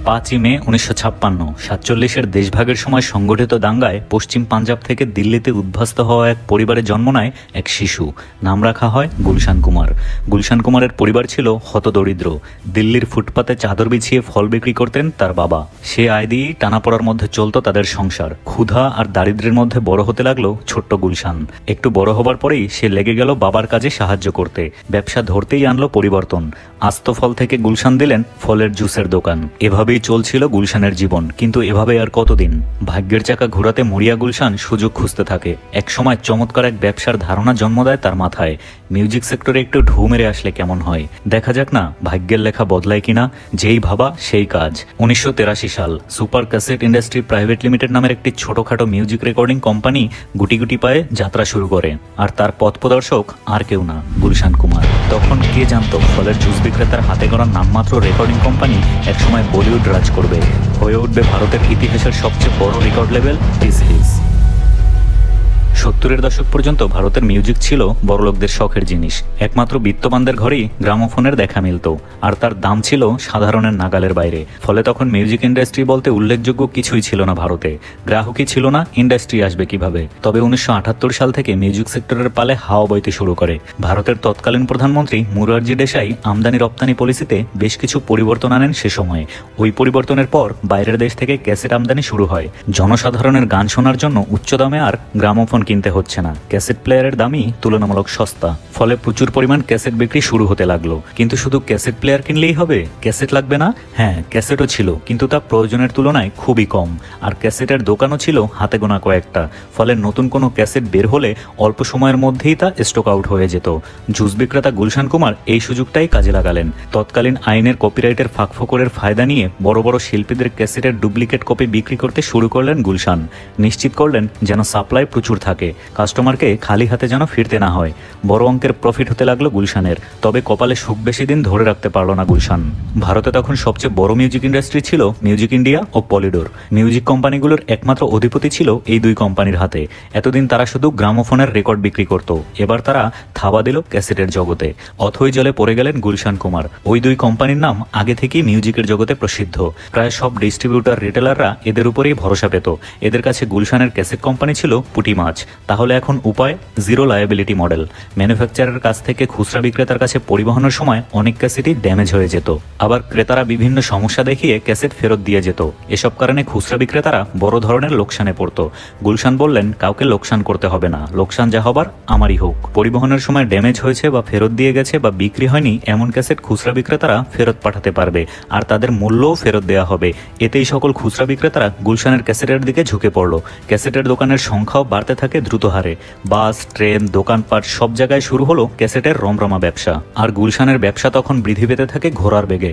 5ই মে 1956 47-এর দেশভাগের সময় সংগঠিত দাঙ্গায় পশ্চিম পাঞ্জাব থেকে দিল্লিতে উদ্বাস্ত হওয়া এক পরিবারে জন্ম নেয় এক শিশু। নাম রাখা হয় গুলশান কুমার। গুলশান কুমারের পরিবার ছিল হতদরিদ্র। দিল্লির ফুটপাতে চাদর বিছিয়ে ফল বিক্রি করতেন তার বাবা। সে আয় দিয়েই টানাপড়ার মধ্যে চলত তাদের সংসার। ক্ষুধা আর দারিদ্র্যের মধ্যে বড় হতে লাগলো ছোট্ট গুলশান। একটু বড় হবার পরেই সে লেগে গেল বাবার কাজে সাহায্য করতে। ব্যবসা ধরতেই আনলো পরিবর্তন। আস্ত ফল থেকে গুলশান দিলেন ফলের জুসের দোকান। এভাবেই চলছিল গুলশানের জীবন। কিন্তু এভাবে আর কতদিন? ভাগ্যের চাকা ঘোরাতে মরিয়া গুলশান সুযোগ খুঁজতে থাকে। এক সময় চমৎকার এক ব্যবসার ধারণা জন্ম দেয় তার মাথায়। মিউজিক সেক্টরে একটু ঢু মেরে আসলে কেমন হয়, দেখা যাক না ভাগ্যের লেখা বদলায় কিনা। যেই ভাবা সেই কাজ। 1983 সাল super cassette industry private limited নামের একটি ছোটখাটো মিউজিক রেকর্ডিং কোম্পানি গুটি গুটি পায়ে যাত্রা শুরু করে। আর তার পথ প্রদর্শক আর কেউ না, গুলশান কুমার। তখন কে জানতো ফলের জুস বিক্রেতার হাতে গড়া নামমাত্র রেকর্ডিং কোম্পানি একসময় বলিউড রাজ করবে, হয়ে উঠবে ভারতের ইতিহাসের সবচেয়ে বড় রেকর্ড লেভেল টি সিরিজ। 70-এর দশক পর্যন্ত ভারতের মিউজিক ছিল বড়লোকদের শখের জিনিস। একমাত্র বিত্তবানদের ঘরেই গ্রামোফোনের দেখা মিলত, আর তার দাম ছিল সাধারণের নাগালের বাইরে। ফলে তখন মিউজিক ইন্ডাস্ট্রি বলতে উল্লেখযোগ্য কিছুই ছিল না ভারতে। গ্রাহকই ছিল না, ইন্ডাস্ট্রি আসবে কিভাবে? তবে 1978 সাল থেকে মিউজিক সেক্টরের পালে হাওয়া বইতে শুরু করে। ভারতের তৎকালীন প্রধানমন্ত্রী মুরারজি দেশাই আমদানি রপ্তানি পলিসিতে বেশ কিছু পরিবর্তন আনেন সে সময়ে। ওই পরিবর্তনের পর বাইরের দেশ থেকে ক্যাসেট আমদানি শুরু হয়। জনসাধারণের গান শোনার জন্য উচ্চ দামে আর গ্রামোফোন কিনতে হচ্ছে না। ক্যাসেট প্লেয়ারের দামই তুলনামূলক সস্তা। ফলে প্রচুর পরিমাণ ক্যাসেট বিক্রি শুরু হতে লাগলো। কিন্তু শুধু ক্যাসেট প্লেয়ার কিনলেই হবে? ক্যাসেট লাগবে না? হ্যাঁ, ক্যাসেটও ছিল, কিন্তু তা প্রয়োজনের তুলনায় খুবই কম। আর ক্যাসেটের দোকানও ছিল হাতে গোনা কয়েকটা। ফলে নতুন কোনো ক্যাসেট বের হলে অল্প সময়ের মধ্যেই তা স্টক আউট হয়ে যেত। জুস বিক্রেতা গুলশান কুমার এই সুযোগটাই কাজে লাগালেন। তৎকালীন আইনের কপিরাইটের ফাঁকফোকরের ফায়দা নিয়ে বড় বড় শিল্পীদের ক্যাসেটের ডুপ্লিকেট কপি বিক্রি করতে শুরু করলেন গুলশান। নিশ্চিত করলেন যেন সাপ্লাই প্রচুর থাকে, কাস্টমারকে খালি হাতে যেন ফিরতে না হয়। বড় অঙ্কের প্রফিট হতে লাগলো গুলশানের। তবে কপালে সুখ বেশি দিন ধরে রাখতে পারল না গুলশান। ভারতে তখন সবচেয়ে বড় মিউজিক ইন্ডাস্ট্রি ছিল মিউজিক ইন্ডিয়া ও পলিডোর। মিউজিক কোম্পানিগুলোর একমাত্র অধিপতি ছিল এই দুই কোম্পানির হাতে। এতদিন তারা শুধু গ্রামোফোনের রেকর্ড বিক্রি করত। এবার তারা থাবা দিল ক্যাসেটের জগতে। অথই জলে পড়ে গেলেন গুলশান কুমার। ওই দুই কোম্পানির নাম আগে থেকেই মিউজিকের জগতে প্রসিদ্ধ। প্রায় সব ডিস্ট্রিবিউটার রিটেলাররা এদের উপরেই ভরসা পেত। এদের কাছে গুলশানের ক্যাসেট কোম্পানি ছিল পুঁটি মাছ। তাহলে এখন উপায় জিরো লায়াবিলিটি মডেল। ম্যানুফ্যাকচারের কাছ থেকে খুচরা বিক্রেতার কাছে পরিবহনের সময় অনেক ক্যাসেটই ড্যামেজ হয়ে যেত। আবার ক্রেতারা বিভিন্ন সমস্যা দেখিয়ে ক্যাসেট ফেরত দিয়ে যেত। এসব কারণে খুচরা বিক্রেতারা বড় ধরনের লোকসানে পড়তো। গুলশান বললেন, কাউকে লোকসান করতে হবে না, লোকসান যা হবার আমারই হোক। পরিবহনের সময় ড্যামেজ হয়েছে বা ফেরত দিয়ে গেছে বা বিক্রি হয়নি এমন ক্যাসেট খুচরা বিক্রেতারা ফেরত পাঠাতে পারবে, আর তাদের মূল্যও ফেরত দেওয়া হবে। এতেই সকল খুচরা বিক্রেতারা গুলশানের ক্যাসেটের দিকে ঝুঁকে পড়ল। ক্যাসেটের দোকানের সংখ্যাও বাড়তে থাকে দ্রুত হারে। বাস, ট্রেন, দোকানপাট সব জায়গায় শুরু হলো ক্যাসেটের রমরমা ব্যবসা। আর গুলশানের ব্যবসা তখন বৃদ্ধি পেতে থাকে ঘোড়ার বেগে।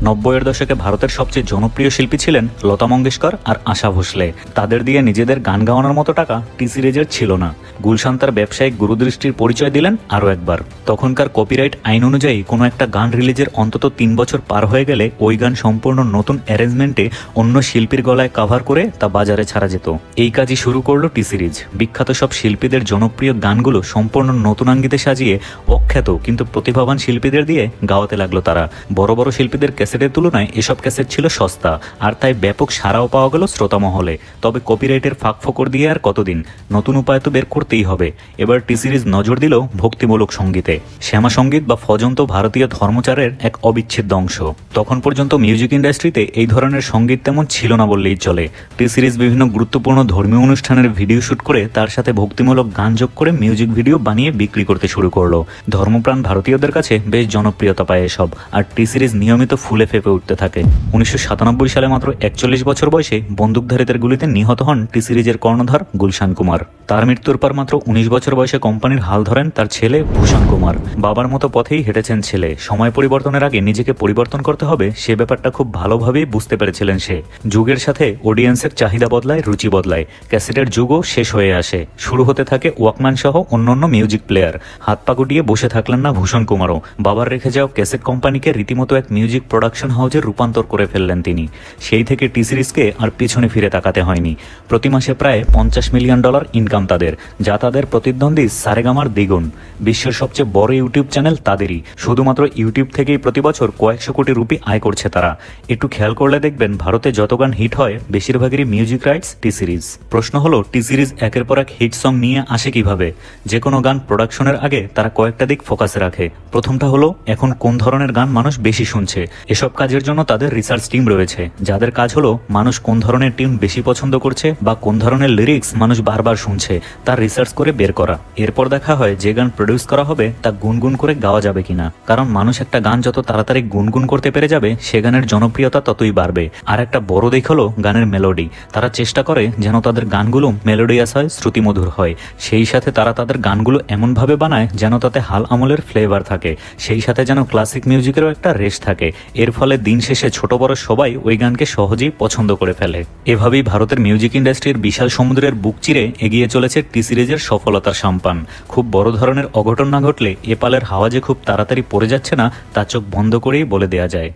90-এর দশকে ভারতের সবচেয়ে জনপ্রিয় শিল্পী ছিলেন লতা মঙ্গেশকর আর আশা ভোসলে। তাদের দিয়ে নিজেদের গান গাওয়ানোর মতো টাকা টি সিরিজের ছিল না। গুলশান তার ব্যবসায়িক গুরুদৃষ্টির পরিচয় দিলেন আরও একবার। তখনকার কপিরাইট আইন অনুযায়ী কোনো একটা গান রিলিজের অন্তত 3 বছর পার হয়ে গেলে ওই গান সম্পূর্ণ নতুন অ্যারেঞ্জমেন্টে অন্য শিল্পীর গলায় কাভার করে তা বাজারে ছাড়া যেত। এই কাজই শুরু করলো টি সিরিজ। বিখ্যাত সব শিল্পীদের জনপ্রিয় গানগুলো সম্পূর্ণ নতুন আঙ্গিতে সাজিয়ে অখ্যাত কিন্তু প্রতিভাবান শিল্পীদের দিয়ে গাওয়াতে লাগলো তারা। বড় বড় শিল্পীদের ক্যাসেটের তুলনায় এসব ক্যাসেট ছিল সস্তা, আর তাই ব্যাপক সাড়াও পাওয়া গেল শ্রোতা মহলে। তবে কপিরাইটের ফাঁকফোকর দিয়ে আর কতদিন? নতুন উপায় তো বের করতেই হবে। এবার টি সিরিজ নজর দিল ভক্তিমূলক সঙ্গীতে। শ্যামা সঙ্গীত বা ভজন তো ভারতীয় ধর্মচারের এক অবিচ্ছেদ্য অংশ। তখন পর্যন্ত মিউজিক ইন্ডাস্ট্রিতে এই ধরনের সঙ্গীত তেমন ছিল না বললেই চলে। টি সিরিজ বিভিন্ন গুরুত্বপূর্ণ ধর্মীয় অনুষ্ঠানের ভিডিও শুট করে তার সাথে ভক্তিমূলক গান যোগ করে মিউজিক ভিডিও বানিয়ে বিক্রি করতে শুরু করলো। ধর্মপ্রাণ ভারতীয়দের কাছে বেশ জনপ্রিয়তা পায় এসব। আর টি সিরিজ নিয়মিত ফুলে ফেপে উঠতে থাকে। 1997 সালে মাত্র 41 বছর বয়সে বন্দুকধারীদের গুলিতে নিহত হন টি সিরিজের কর্ণধার গুলশান কুমার। তার মৃত্যুর পর মাত্র 19 বছর বয়সে কোম্পানির হাল ধরেন তার ছেলে ভূষণ কুমার। বাবার মতো পথেই হেঁটেছেন ছেলে। সময় পরিবর্তনের আগে নিজেকে পরিবর্তন করতে হবে সে ব্যাপারটা খুব ভালোভাবেই বুঝতে পেরেছিলেন সে। যুগের সাথে অডিয়েন্সের চাহিদা বদলায়, রুচি বদলায়। ক্যাসেটের যুগও শেষ হয়ে আসে। শুরু হতে থাকে ওয়াকম্যান সহ অন্যান্য মিউজিক প্লেয়ার। হাত পা গুটিয়ে বসে থাকলেন না ভূষণ কুমারও। বাবার রেখে যাও ক্যাসেট কোম্পানিকে রীতিমতো এক মিউজিক প্রোডাকশন প্রোডাকশন হাউজের রূপান্তর করে ফেললেন তিনি। সেই থেকে টি সিরিজকে আর পিছনে ফিরে তাকাতে হয়নি। প্রতি মাসে প্রায় $50 মিলিয়ন ইনকাম তাদের, যা তাদের প্রতিদ্বন্দ্বী সারেগামার দ্বিগুণ। বিশ্বের সবচেয়ে বড় ইউটিউব চ্যানেল তাদেরই। শুধুমাত্র ইউটিউব থেকেই প্রতি বছর কয়েকশো কোটি রুপি আয় করছে তারা। একটু খেয়াল করলে দেখবেন ভারতে যত গান হিট হয় বেশিরভাগেরই মিউজিক রাইটস টি সিরিজ। প্রশ্ন হলো টি সিরিজ একের পর এক হিট সং নিয়ে আসে কিভাবে? যে কোনো গান প্রোডাকশনের আগে তারা কয়েকটা দিক ফোকাসে রাখে। প্রথমটা হলো এখন কোন ধরনের গান মানুষ বেশি শুনছে। এসব কাজের জন্য তাদের রিসার্চ টিম রয়েছে, যাদের কাজ হলো মানুষ কোন ধরনের টিউন বেশি পছন্দ করছে বা কোন ধরনের লিরিক্স মানুষ বারবার শুনছে তার রিসার্চ করে বের করা। এরপর দেখা হয় যে গান প্রডিউস করা হবে তা গুনগুন করে গাওয়া যাবে কিনা, কারণ মানুষ একটা গান যত তাড়াতাড়ি গুনগুন করতে পেরে যাবে সে গানের জনপ্রিয়তা ততই বাড়বে। আর একটা বড় দিক হলো গানের মেলোডি। তারা চেষ্টা করে যেন তাদের গানগুলো মেলোডিয়াস হয়, শ্রুতিমধুর হয়। সেই সাথে তারা তাদের গানগুলো এমনভাবে বানায় যেন তাতে হাল আমলের ফ্লেভার থাকে, সেই সাথে যেন ক্লাসিক মিউজিকেরও একটা রেশ থাকে। এর ফলে দিন শেষে ছোট বড় সবাই ওই গানকে সহজেই পছন্দ করে ফেলে। এভাবেই ভারতের মিউজিক ইন্ডাস্ট্রির বিশাল সমুদ্রের বুক চিরে এগিয়ে চলেছে টি সিরিজের সফলতার সাম্পান। খুব বড় ধরনের অঘটন না ঘটলে এ পালের হাওয়া যে খুব তাড়াতাড়ি পড়ে যাচ্ছে না তা চোখ বন্ধ করেই বলে দেয়া যায়।